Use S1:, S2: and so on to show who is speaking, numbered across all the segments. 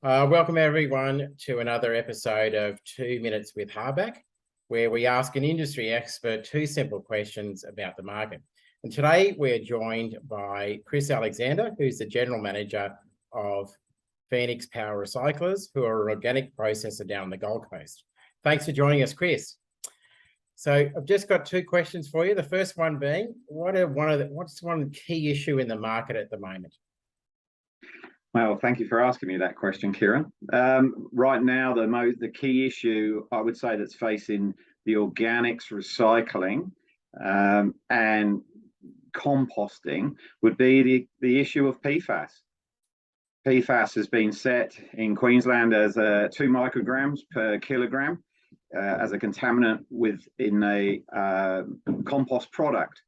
S1: Welcome everyone to another episode of 2 Minutes with Harback, where we ask an industry expert two simple questions about the market. And today we're joined by Chris Alexander, who's the General Manager of Phoenix Power Recyclers, who are an organic processor down the Gold Coast. Thanks for joining us, Chris. So I've just got two questions for you. The first one being, what's one key issue in the market at the moment?
S2: Well, thank you for asking me that question, Kieran. Right now, the key issue I would say that's facing the organics recycling and composting would be the issue of PFAS. PFAS has been set in Queensland as 2 micrograms per kilogram as a contaminant within a compost product.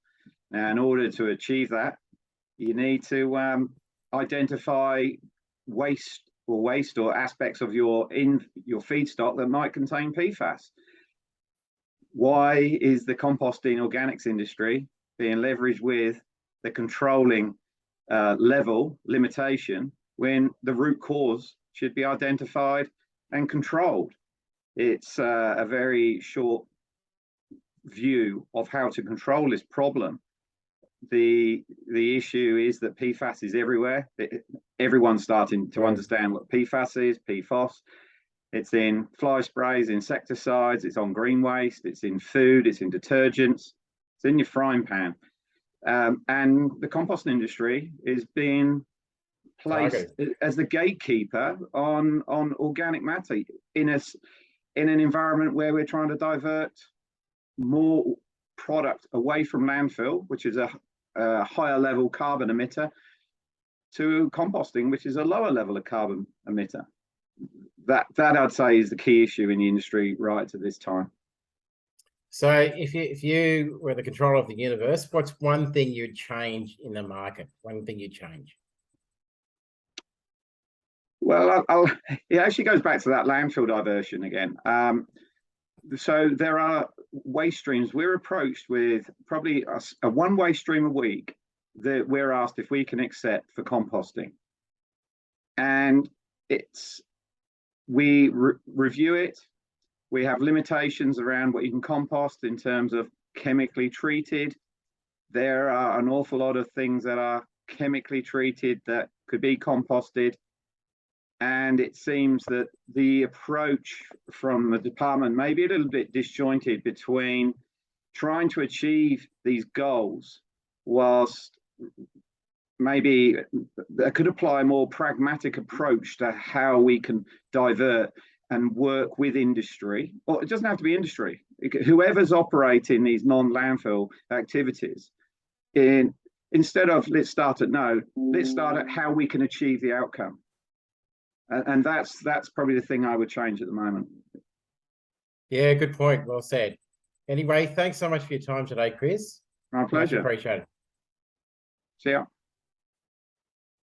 S2: Now, in order to achieve that, you need to identify waste or aspects of your feedstock that might contain PFAS. Why is the composting organics industry being leveraged with the controlling level limitation when the root cause should be identified and controlled? It's a very short view of how to control this problem. The issue is that PFAS is everywhere. Everyone's starting to understand what PFAS is, PFOS. It's in fly sprays, insecticides, it's on green waste, it's in food, it's in detergents, it's in your frying pan. And the composting industry is being placed as the gatekeeper on organic matter in an environment where we're trying to divert more product away from landfill, which is a higher level carbon emitter, to composting, which is a lower level of carbon emitter. That I'd say is the key issue in the industry right at this time.
S1: So if you were the controller of the universe, what's one thing you'd change in the market? One thing you'd change?
S2: Well, it actually goes back to that landfill diversion again. So there are waste streams. We're approached with probably a one waste stream a week that we're asked if we can accept for composting. And we review it. We have limitations around what you can compost in terms of chemically treated. There are an awful lot of things that are chemically treated that could be composted. And it seems that the approach from the department may be a little bit disjointed between trying to achieve these goals whilst maybe they could apply a more pragmatic approach to how we can divert and work with industry. Or it doesn't have to be industry. Whoever's operating these non-landfill activities, instead of let's start at no, let's start at how we can achieve the outcome. And that's probably the thing I would change at the moment.
S1: Yeah, good point. Well said. Anyway, thanks so much for your time today, Chris.
S2: My pleasure.
S1: Much appreciated.
S2: See ya.